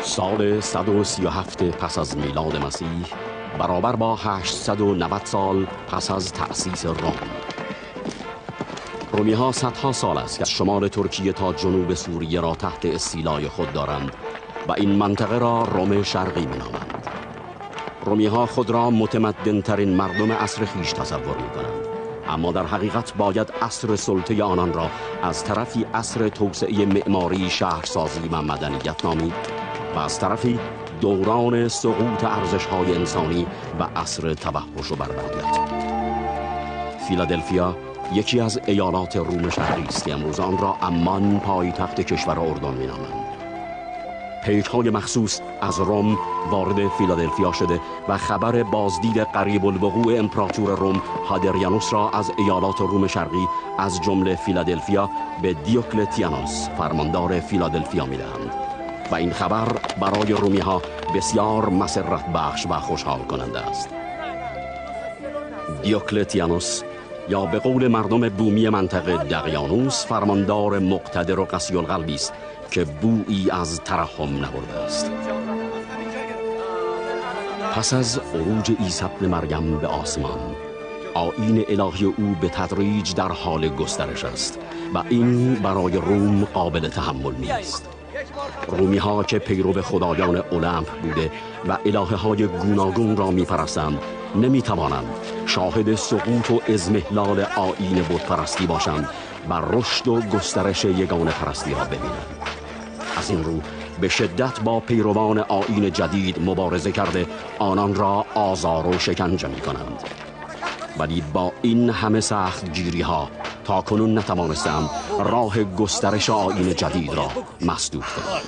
سال 137 پس از میلاد مسیح برابر با 890 سال پس از تأسیس روم. رومی ها صدها سال است که از شمال ترکیه تا جنوب سوریه را تحت استیلای خود دارند و این منطقه را روم شرقی می‌نامند. رومی ها خود را متمدن ترین مردم عصر خویش تصور می‌کنند، اما در حقیقت باید عصر سلطه آنان را از طرفی عصر توسعه معماری، شهرسازی و مدنیت نامید و از طرفی دوران سقوط ارزش‌های انسانی و عصر توحش و بربریت. فیلادلفیا یکی از ایالات روم شرقی است که امروز آن را عمان پایتخت کشور اردن می‌نامند. پیک‌های مخصوص از روم وارد فیلادلفیا شده و خبر بازدید قریب الوقوع امپراتور روم هادریانوس را از ایالات روم شرقی از جمله فیلادلفیا به دیوکلتیانوس فرماندار فیلادلفیا می‌دهند و این خبر برای رومی‌ها بسیار مسرت بخش و خوشحال کننده است. دیوکلتیانوس یا به قول مردم بومی منطقه دقیانوس فرماندار مقتدر و قسی القلبی است که بویی از ترحم نبرده است. پس از عروج عیسی ابن مریم به آسمان، آیین الهی او به تدریج در حال گسترش است و این برای روم قابل تحمل نیست. رومی ها که پیرو خدایان المپ بوده و الهه های گوناگون را می پرستند نمی توانند شاهد سقوط و اضمحلال آیین بت پرستی باشند و رشد و گسترش یگانه پرستی را ببینند. از این رو به شدت با پیروان آیین جدید مبارزه کرده آنان را آزار و شکنجه می کنند. ولی با این همه سخت گیری ها تا کنون نتوانستند راه گسترش آیین جدید را مسدود کنند.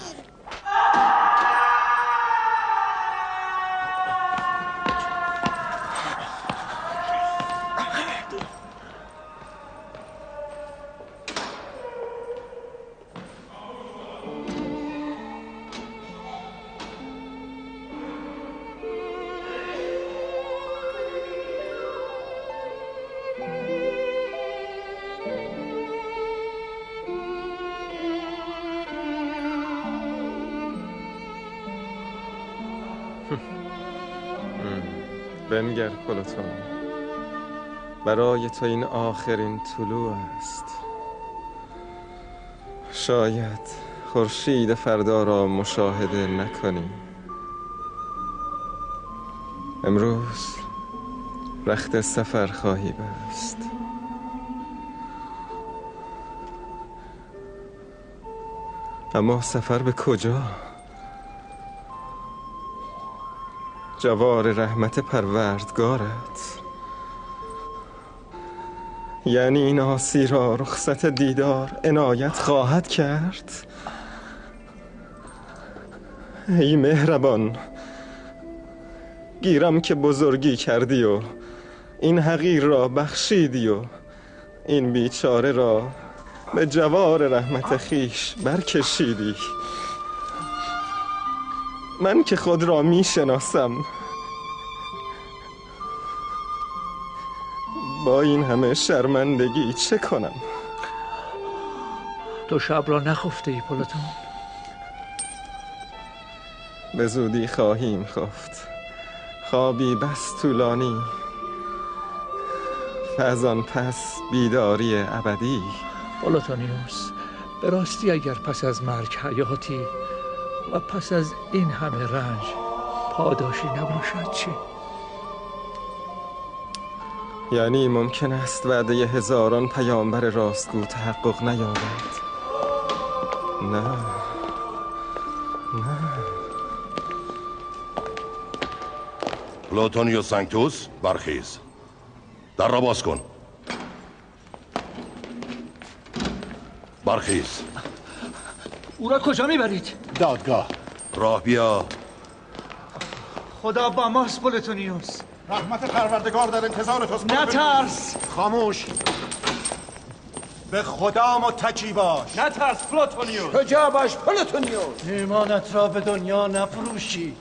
بنگر پلوتون، برای تو این آخرین طلوع است. شاید خورشید فردا را مشاهده نکنی. امروز رخت سفر خواهی بست. اما سفر به کجا؟ جوار رحمت پروردگارت. یعنی این عاصی را رخصت دیدار عنایت خواهد کرد؟ ای مهربان، گیرم که بزرگی کردی و این حقیر را بخشیدی و این بیچاره را به جوار رحمت خیش برکشیدی. من که خود را می شناسم، با این همه شرمندگی چه کنم؟ تو شب را نخفته ای پلوتون؟ به زودی خواهیم خفت، خوابی بس طولانی و از آن پس بیداری ابدی. پلوتونیوس، به راستی اگر پس از مرگ حیاتی و پس از این همه رنج پاداشی نباشد چی؟ یعنی ممکن است وعده هزاران پیامبر راستگو تحقق نیابد؟ نه، نه. پلوتونیوس سانکتوس، برخیز. در را باز کن. برخیز. او را کجا میبرید؟ دادگاه. راه بیا. خدا با ماست پلوتونیوس. رحمت پروردگار در انتظار توست. نترس. خاموش. به خدا متکی باش. نترس پلوتونیوس. شجاع باش پلوتونیوس. ایمانت را به دنیا نفروشی.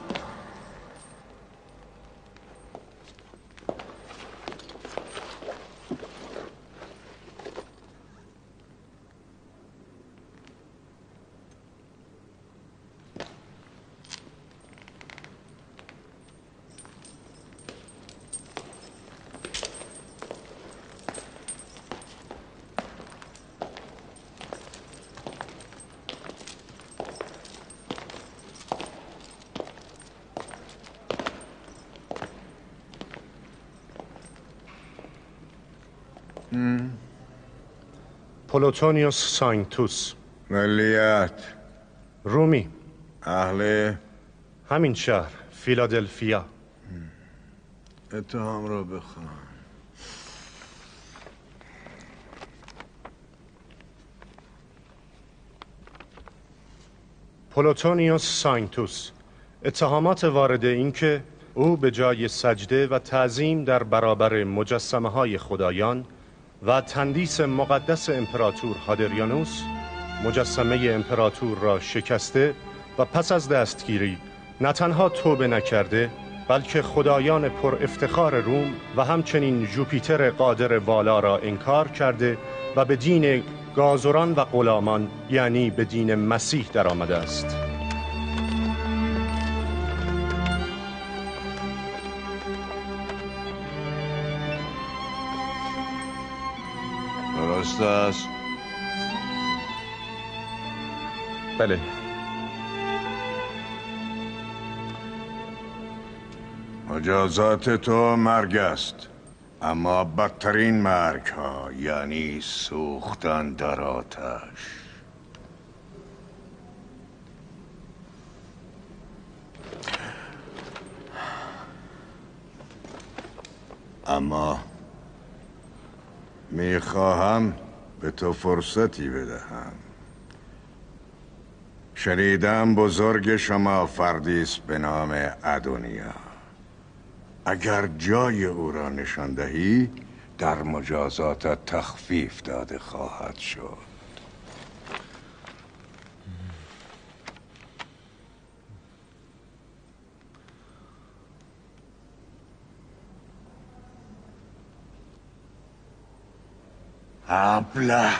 پلوتونیوس ساینتوس. ملیت؟ رومی. اهل؟ همین شهر، فیلادلفیا. اتهام را بخوان. پلوتونیوس ساینتوس. اتهامات وارد این که او به جای سجده و تعظیم در برابر مجسمه های خدایان و تندیس مقدس امپراتور هادریانوس، مجسمه امپراتور را شکسته و پس از دستگیری نه تنها توبه نکرده، بلکه خدایان پر افتخار روم و همچنین جوپیتر قادر والا را انکار کرده و به دین گازران و غلامان، یعنی به دین مسیح در آمده است. درست است؟ بله. مجازات تو مرگ است، اما بدترین مرگ ها، یعنی سوختن در آتش. اما میخواهم به تو فرصتی بدهم. شنیدم بزرگ شما فردی است به نام ادونیا. اگر جای او را نشان دهی در مجازاتت تخفیف داده خواهد شد. ابله.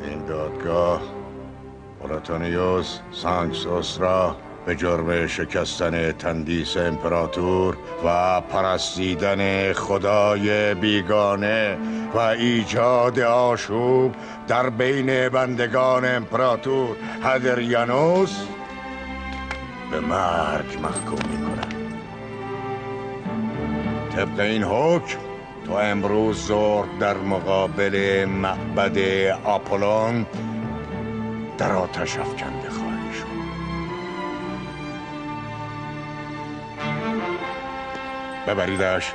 این دادگاه پلوتونیوس ساینتوس را به جرم شکستن تندیس امپراتور و پرستیدن خدای بیگانه و ایجاد آشوب در بین بندگان امپراتور هادریانوس به مرگ محکوم می‌کند. طبق این حکم تو امروز ظهر در مقابل معبد آپولون در آتش افکنده خواهی شد. ببریدش.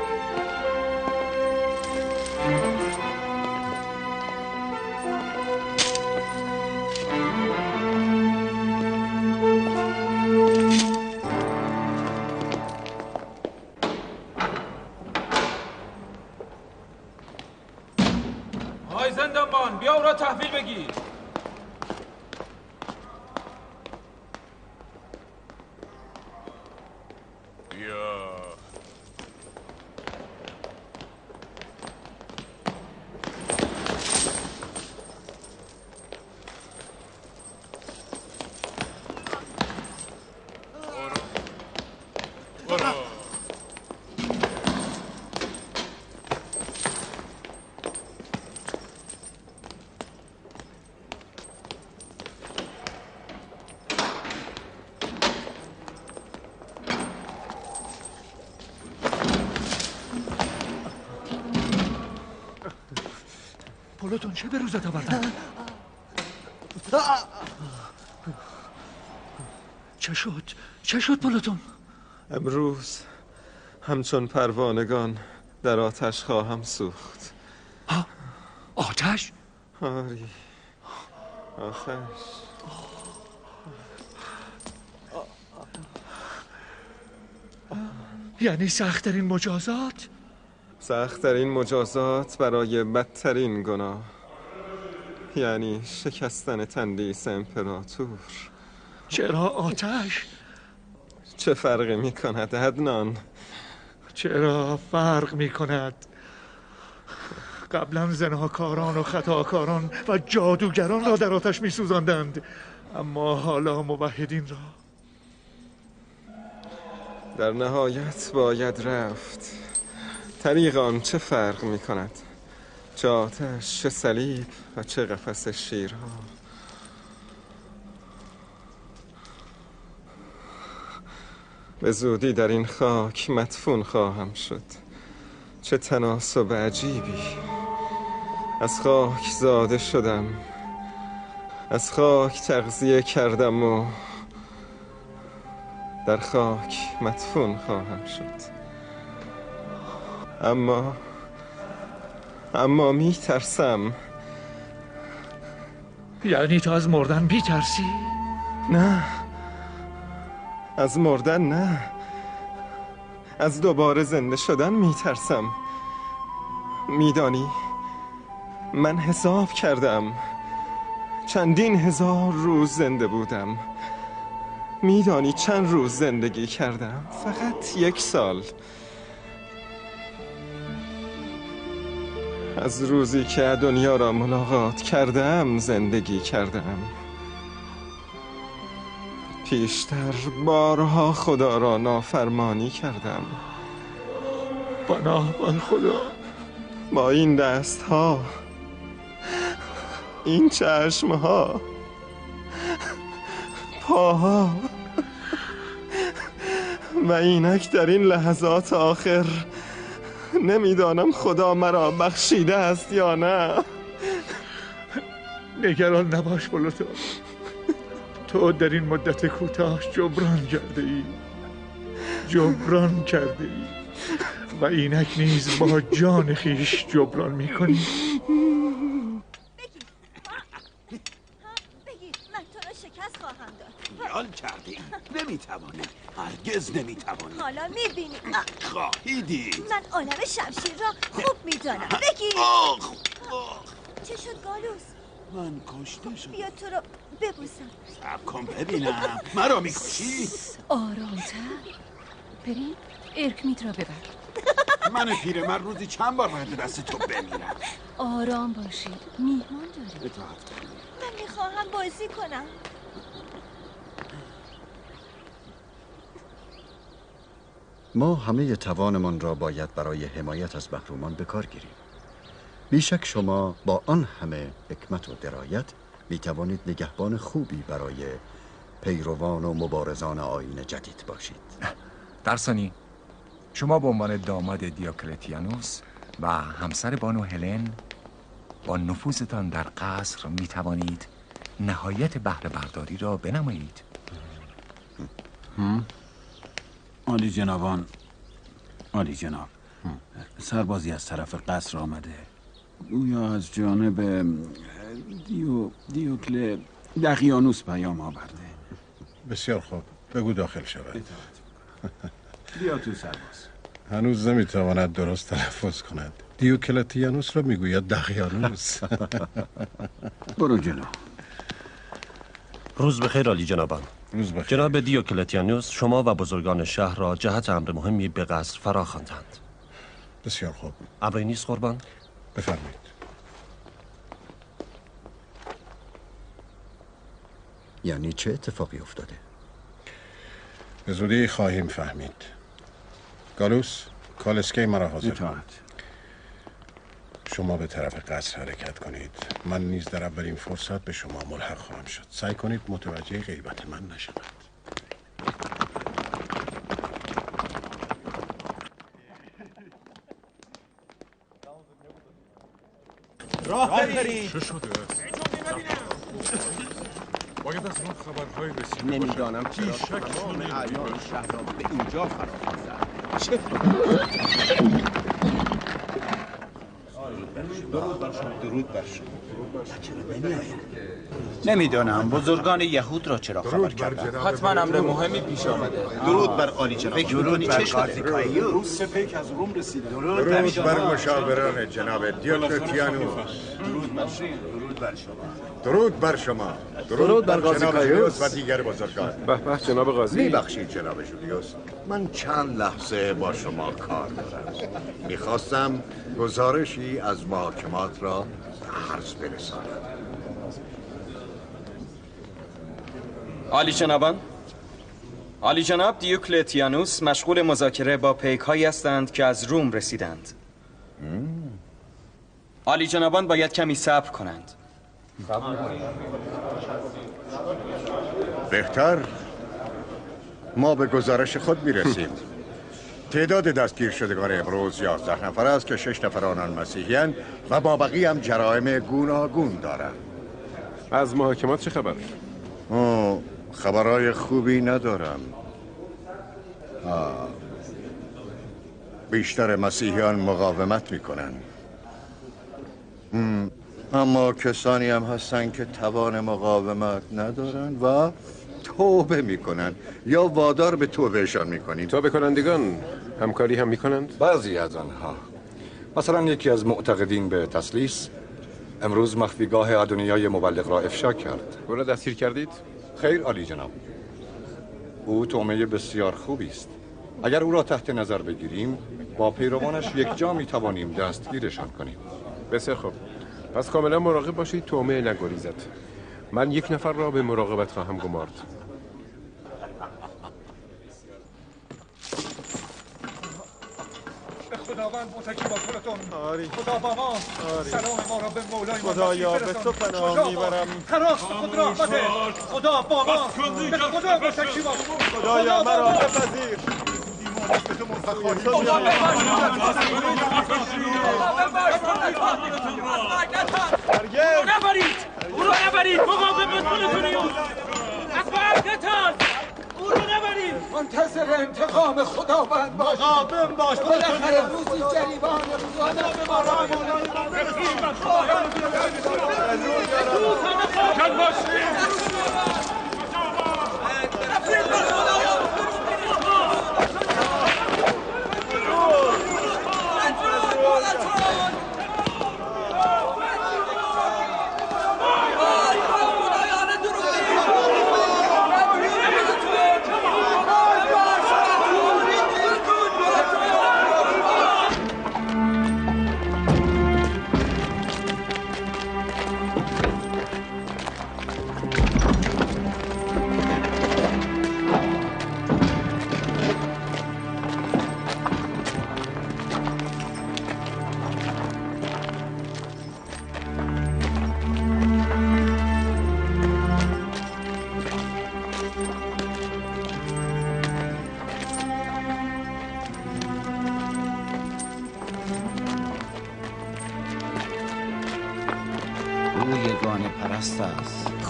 آی زندانبان، بیا او را تحویل بگیر. پلوتون چه به روزت آوردن؟ چه شد؟ چه شد پلوتون؟ امروز همچون پروانگان در آتش خواهم سوخت. آتش؟ آری، آتش. یعنی سخت‌ترین مجازات؟ سخت‌ترین مجازات برای بدترین گناه، یعنی شکستن تندیس امپراتور. چرا آتش؟ چه فرقی می کند عدنان؟ چرا فرق می کند؟ قبلا زناکاران و خطاکاران و جادوگران را در آتش می سوزاندند، اما حالا موحدین را. در نهایت باید رفت. طریق آن چه فرق می کند؟ چه آتش، چه صلیب و چه قفس شیرها. به زودی در این خاک مدفون خواهم شد. چه تناسب عجیبی. از خاک زاده شدم، از خاک تغذیه کردم و در خاک مدفون خواهم شد. اما می ترسم. یعنی تو از مردن می ترسی؟ نه، از مردن نه، از دوباره زنده شدن می ترسم. میدانی من حساب کردم، چندین هزار روز زنده بودم. میدانی چند روز زندگی کردم؟ فقط 1 سال. از روزی که دنیا را ملاقات کردم زندگی کردم. پیشتر بارها خدا را نافرمانی کردم. پناه بر خدا. با این دست ها، این چشم ها، پاها و اینک در این لحظات آخر نمیدانم خدا مرا بخشیده است یا نه. نگران نباش بلوتو، تو در این مدت کوتاه جبران کرده ای و اینک نیز با جان خیش جبران میکنی. بگیر من تو را شکست خواهم داد. خیال کردی نمیتوانی، هرگز نمیتوانی. حالا میبینی خواهی دید. من عالم شمشیر را خوب میدانم. بگیر. چه شد گالوس؟ من کشته شدم. بیا تو رو ببوسم. صبر کن ببینم. مرا میکشی؟ آرامتر. بریم ارکمیت را ببر. من پیرمرد روزی چند بار باید دست تو بمیرم. آرام باشید، میهمان داریم. اطاعت کن. من میخواهم بازی کنم. ما همه توانمان را باید برای حمایت از محرومان به کار گیریم. بیشک شما با آن همه حکمت و درایت می توانید نگهبان خوبی برای پیروان و مبارزان آیین جدید باشید. درسانی، شما به عنوان داماد دیوکلتیانوس و همسر بانو هلن با نفوذتان در قصر می توانید نهایت بهره برداری را بنمایید. عالی جنابان، عالی جناب، سربازی از طرف قصر آمده. گویا از جانب دیوکل دقیانوس پیام آورده. بسیار خوب، بگو داخل شود. بیا تو سرباز. هنوز نمیتواند درست تلفظ کند. دیوکلتیانوس را میگوید دقیانوس. برو جلو. روز بخیر عالی جنابان. روز بخیر. جناب دیوکلتیانوس شما و بزرگان شهر را جهت امر مهمی به قصر فرا خواندند. بسیار خوب. امری نیست قربان؟ بفرمایید. یعنی چه اتفاقی افتاده؟ به زودی خواهیم فهمید. گالوس، کالسکه مرا حاضر کن. شما به طرف قصر حرکت کنید. من نیز در اولین فرصت به شما ملحق خواهم شد. سعی کنید متوجه غیبت من نشود. راه برید. چه شده؟ باید از ما خبرهای رسیده نمیدانم چرا تمام اعیان شهر را به اینجا فرا زد. چه درود بر شما. نمیدانم بزرگان یهود را چرا خبر کردند. حتما امر مهمی پیش آمده. درود بر عالی جناب. درود بر قاضی سپیک از روم رسیده. درود بر مشاوران جناب دیوکلتیانوس. درود بر شما. درود بر شما. درود بر قاضی جولیوس و دیگر بزرگان. به به جناب قاضی. میبخشید جناب جولیوس، من چند لحظه با شما کار دارم. میخواستم گزارشی از محاکمات را عرض برسانم. عالی جنابان، عالی جناب دیوکلتیانوس مشغول مذاکره با پیک‌هایی هستند که از روم رسیدند. عالی جنابان باید کمی صبر کنند. بهتر ما به گزارش خود میرسیم. تعداد دستگیر شدگان امروز 11 نفر است که 6 نفر آنان مسیحی‌اند و با بقیه هم جرایم گوناگون دارند. از محاکمات چه خبر؟ خبرهای خوبی ندارم. بیشتر مسیحیان مقاومت میکنن، اما کسانی هم هستن که توان مقاومت ندارن و توبه میکنن یا وادار به توبهشان میکنیم. توبه کنندگان همکاری هم میکنند؟ بعضی از آنها. مثلا یکی از معتقدین به تسلیس امروز مخفیگاه ادونیای مبلغ را افشا کرد. او را دستگیر کردید؟ خیر عالی جناب. او طعمه بسیار خوبی است. اگر او را تحت نظر بگیریم با پیروانش یک جا می توانیم دستگیرشان کنیم. بسیار خوب. پس کاملا مراقب باشید طعمه نگریزد. من 1 نفر را به مراقبت خواهم گمارد. خداوند متکی با خودتون. خدا با ما. سلام ما را به مولای ما خدایا به تو پناه میبرم. خلاص خود را بده. خدا با ما. به خدا متکی با. خدایا مرا بپذیر. او را نبرید مقاومت کنید. از برگتان او را نبرید. منتظر انتقام خداوند باش. مقاوم باش. بالاخره روزی جریبان خدا به ما را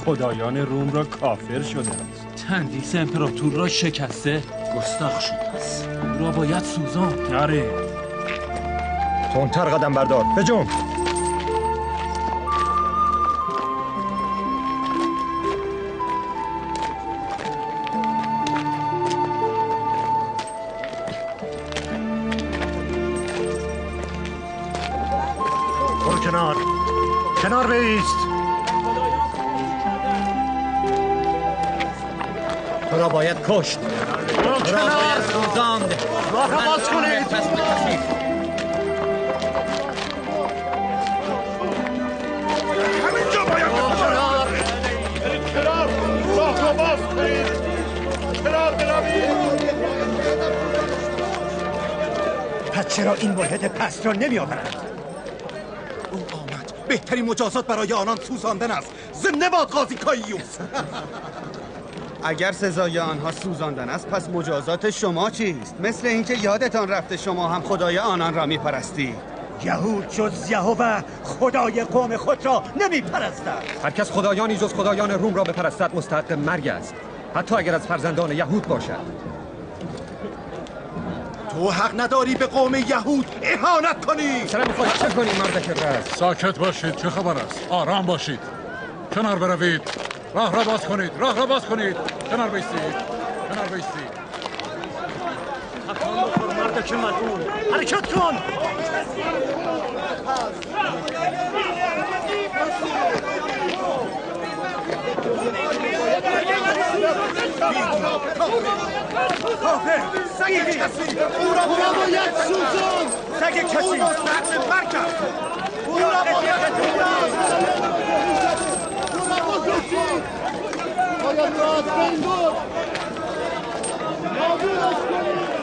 خدایان روم را کافر شده است. تندیس امپراتور را شکسته، گستاخ شده است. او را باید سوزاند. آره. تندتر قدم بردار. هجوم. برو کنار. کنار بایست. تو را باید کشت. تو را باید سوزاند. راه را باز کنید. همینجا باید کنار. کنار. راه را باز کنید. کنار بروید. پس چرا این ملحد پست را نمی آورند؟ او آمد. بهترین مجازات برای آنان سوزاندن است. زنده باد قاضی کایوس. اگر سزای آنها سوزاندن است پس مجازات شما چیست؟ مثل اینکه یادتان رفته شما هم خدای آنان را میپرستید. یهود جز یهوه خدای قوم خود را نمیپرستد. هر کس خدایانی جز خدایان روم را بپرستد مستحق مرگ است، حتی اگر از فرزندان یهود باشد. تو حق نداری به قوم یهود اهانت کنی. چرا میخواهی چه کنی مردک رز؟ ساکت باشید. چه خبر است؟ آرام باشید. کنار بروید. راه را باز کنید. راه را باز کنید. کنار بیستید. کنار بیستید. حتما بخور مردک مدعون. حرکت کن. کافر سگ کسی او را باید سوزان. سگ کسی او را سخت مرکز. او را باید باید را از بین بود. نابودش کنید.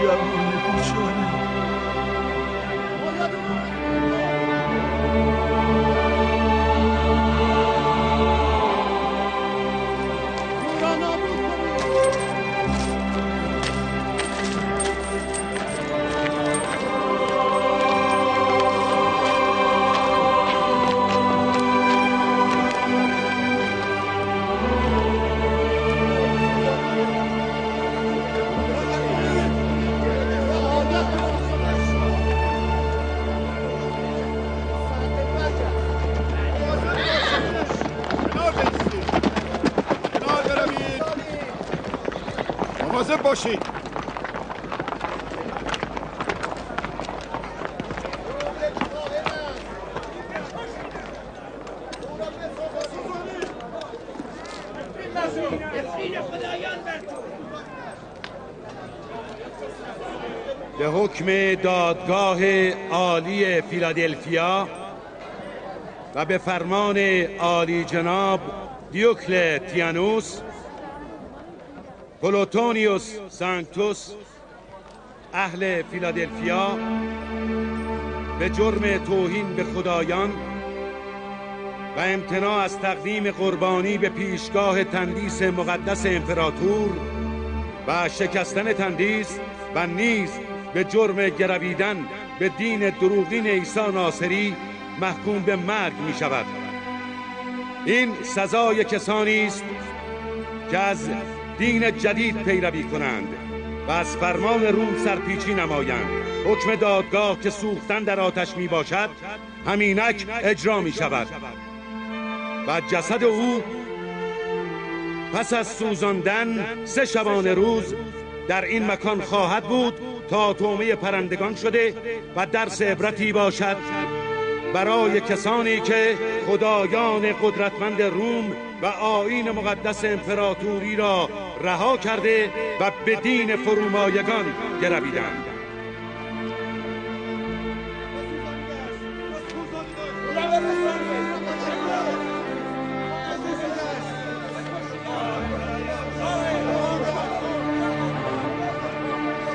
جوان مواظب باشید. به حکم دادگاه عالی فیلادلفیا و به فرمان عالی جناب دیوکلتیانوس، پلوتونیوس سانکتوس اهل فیلادلفیا به جرم توهین به خدایان و امتناع از تقدیم قربانی به پیشگاه تندیس مقدس امپراتور و شکستن تندیس و نیز به جرم گرویدن به دین دروغین عیسی ناصری محکوم به مرگ می شود. این سزای کسانی است که از دین جدید پیروی کنند و از فرمان روم سرپیچی نمایند. حکم دادگاه که سوختن در آتش می باشد همینک اجرا می شود و جسد او پس از سوزاندن 3 شبانه روز در این مکان خواهد بود تا طعمه پرندگان شده و درس عبرتی باشد برای کسانی که خدایان قدرتمند روم و آیین مقدس امپراتوری را رها کرده و به دین فرومایگان گرویدند.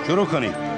شروع کنید.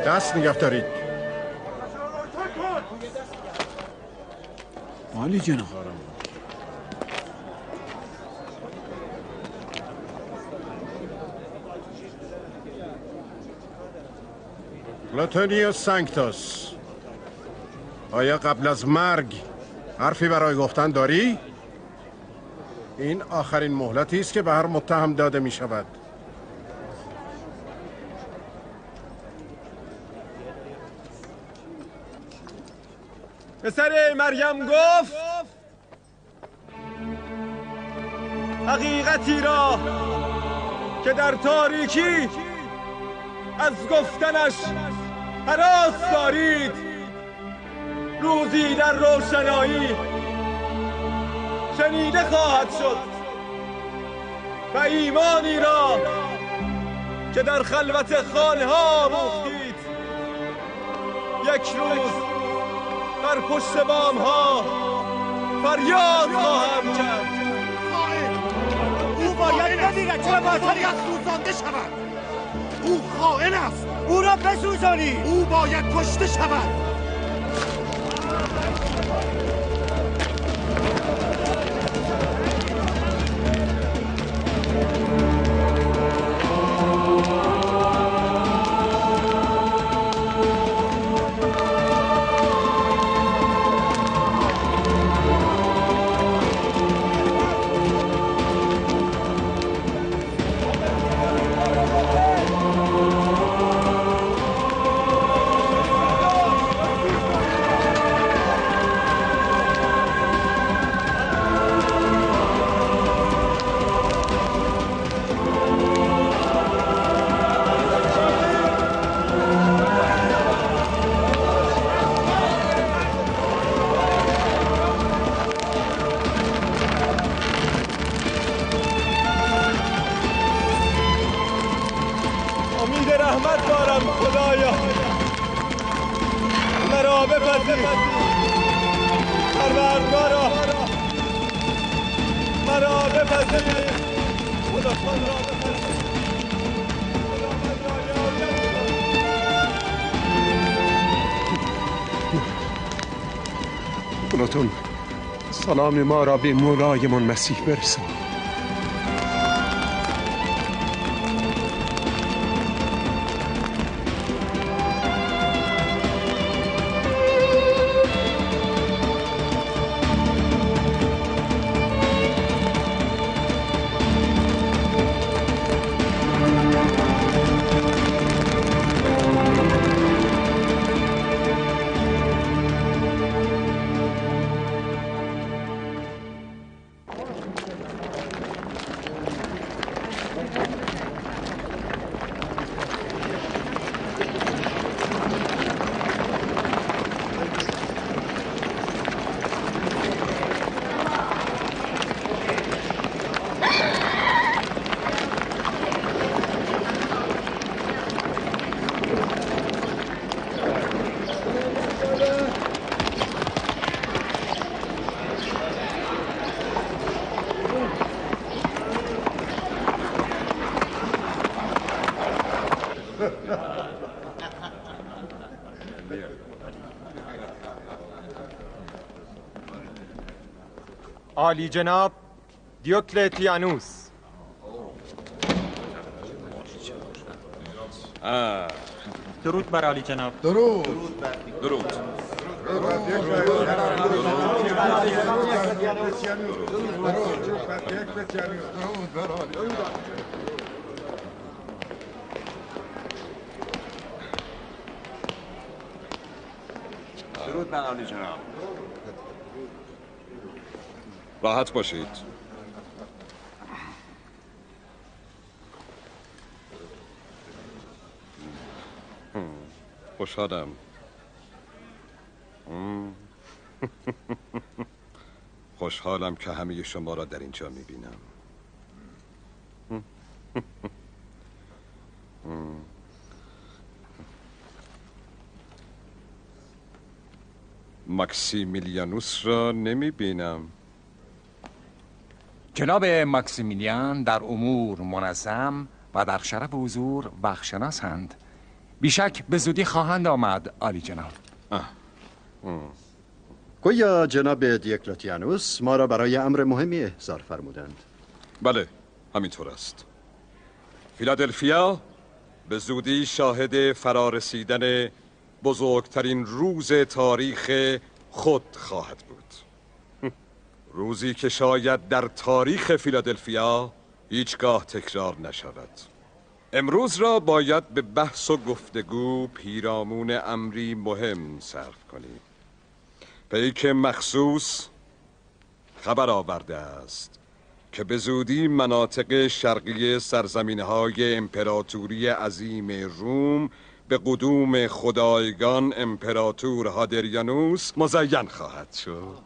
دست نگه دارید. عالی جناب. پلوتونیوس سانکتوس، آیا قبل از مرگ حرفی برای گفتن داری؟ این آخرین مهلتی است که به هر متهم داده می شود. پسر مریم گفت حقیقتی را که در تاریکی از گفتنش هراس دارید روزی در روشنایی شنیده خواهد شد و ایمانی را که در خلوت خانه ها آموختید یک روز بر پشت بام ها فریاد خواهم کرد. او باید بمیرد چرا باطری از سوزانده شود. او خائن است. او را بسوزانی. او باید کشته شود. خدایا مرا بپذیر، پروردگارا مرا بپذیر، خدا خود را بپذیر. خداتون سلام ما را به مولایمان مسیح برسان. عالی جناب دیوکلتیانوس. درود بر عالی جناب. درود. درود بر عالی جناب. راحت باشید. خوشحالم. خوشحالم که همه شما را در اینجا میبینم. ماکسیمیلیانوس را نمیبینم. جناب ماکسیمیلیان در امور منظم و در شرف حضور وقتشناسند. بیشک به زودی خواهند آمد عالی جناب. گویا جناب دیوکلتیانوس ما را برای امر مهمی احضار فرمودند. بله همینطور است. فیلادلفیا به زودی شاهد فرارسیدن بزرگترین روز تاریخ خود خواهد بود. روزی که شاید در تاریخ فیلادلفیا هیچگاه تکرار نشود. امروز را باید به بحث و گفتگو پیرامون امری مهم صرف کنیم. پیک مخصوص خبر آورده است که به زودی مناطق شرقی سرزمین‌های امپراتوری عظیم روم به قدوم خدایگان امپراتور هادریانوس مزین خواهد شد.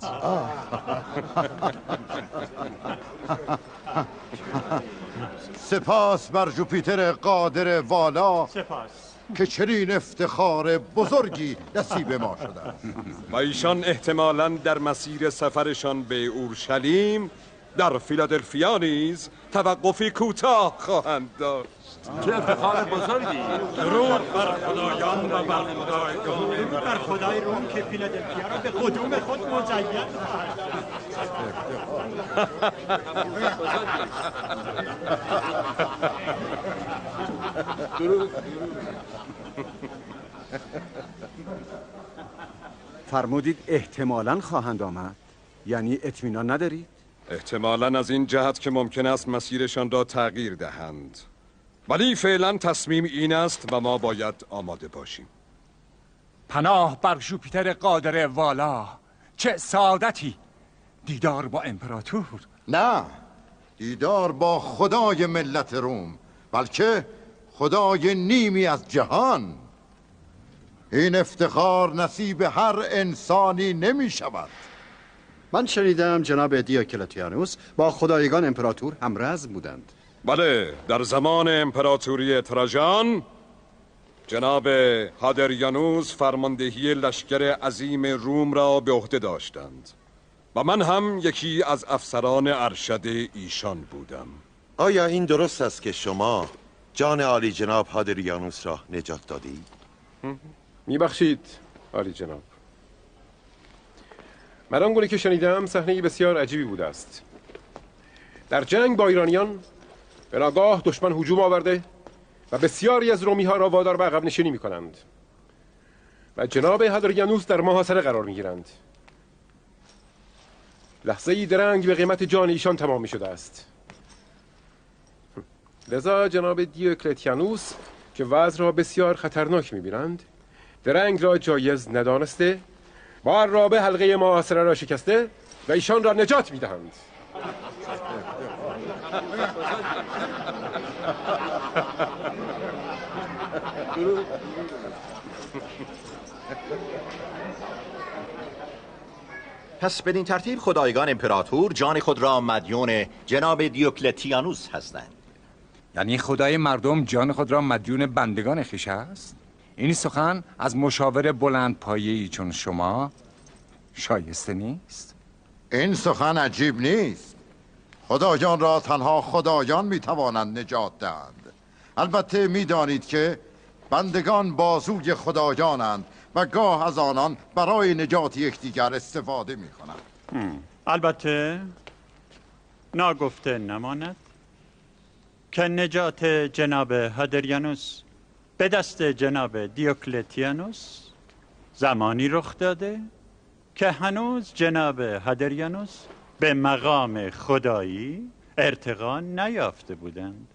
سپاس بر جوپیتر قادر والا. سپاس که چنین افتخار بزرگی نصیب ما شده است. و ایشان احتمالاً در مسیر سفرشان به اورشلیم در فیلادلفیا نیز توقفی کوتاه خواهند داشت. چه افتخار بزرگی. درود بر خدایان و بر خدایگان. درود بر خدای روم که فیلادلفیا را به قدوم خود مزین خواهد فرمودید احتمالاً خواهند آمد، یعنی اطمینان ندارید؟ احتمالاً از این جهت که ممکن است مسیرشان را تغییر دهند، ولی فعلا تصمیم این است و ما باید آماده باشیم. پناه بر جوپیتر قادر والا. چه سعادتی دیدار با امپراتور. نه، دیدار با خدای ملت روم، بلکه خدای نیمی از جهان. این افتخار نصیب هر انسانی نمی شود. من شنیدم جناب دیوکلتیانوس با خدایگان امپراتور همرزم بودند. بله، در زمان امپراتوری تراژان جناب هادریانوس فرماندهی لشکر عظیم روم را به عهده داشتند و من هم یکی از افسران ارشد ایشان بودم. آیا این درست است که شما جان عالی جناب هادریانوس را نجات دادید؟ میبخشید عالی جناب. من آنگونه که شنیدم صحنه بسیار عجیبی بوده است. در جنگ با ایرانیان به ناگاه دشمن هجوم آورده و بسیاری از رومی ها را وادار به عقب نشینی می کنند و جناب هادریانوس در محاصره قرار می گیرند. لحظه ای درنگ به قیمت جان ایشان تمام می شده است. لذا جناب دیوکلتیانوس که وضع را بسیار خطرناک می بینند درنگ را جایز ندانسته با عرابه حلقه محاصره را شکسته و ایشان را نجات می دهند. پس بدین ترتیب خدایگان امپراتور جان خود را مدیون جناب دیوکلتیانوس هستند. یعنی خدای مردم جان خود را مدیون بندگان خویش است؟ این سخن از مشاور بلند پایه‌ای چون شما شایسته نیست؟ این سخن عجیب نیست. خدایان را تنها خدایان میتوانند نجات دهند. البته میدانید که بندگان بازوی خدایانند و گاه از آنان برای نجات یکدیگر استفاده میکنند. البته ناگفته نماند که نجات جناب هادریانوس به دست جناب دیوکلتیانوس زمانی رخ داده که هنوز جناب هادریانوس به مقام خدایی ارتقا نیافته بودند.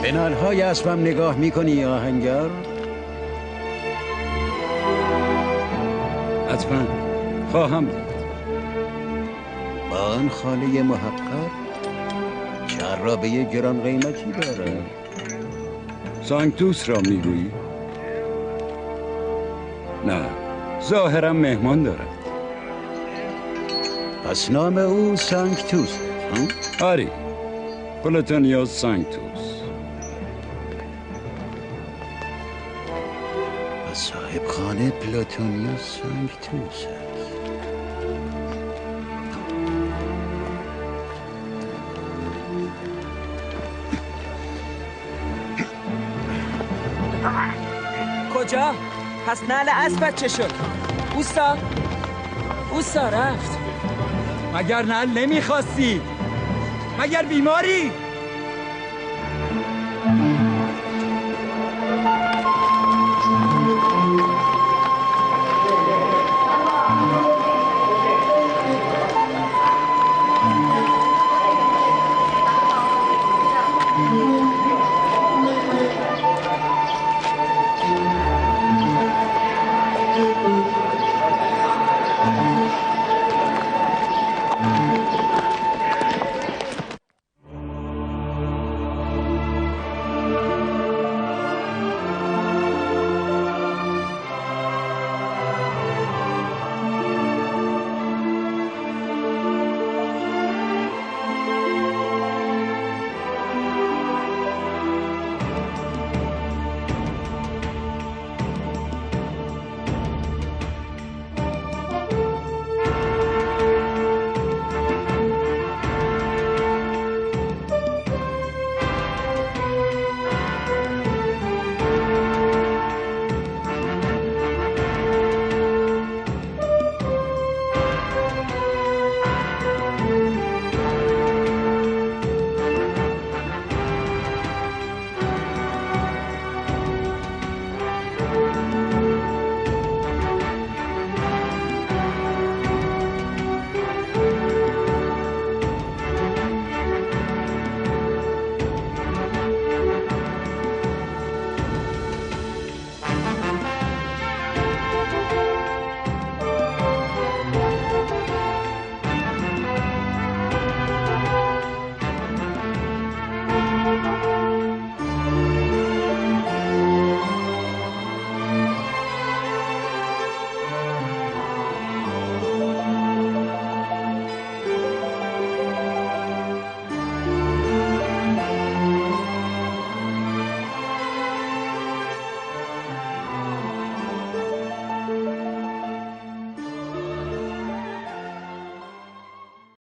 به نالهای اسبم نگاه میکنی آهنگر؟ حتما خواهم دید. با آن خانه محقق که عرابه گران قیمتی داره. سانکتوس را میگویی؟ نه، ظاهرا مهمان دارد. پس نام او سانکتوس؟ آری، پلاتونیوس سانکتوس. صاحب خانه پلاتونیوس سانکتوس است. کجا؟ پس نعل اسبت چه شد؟ اوستا رفت. مگر نعل نمیخواستی؟ مگر بیماری؟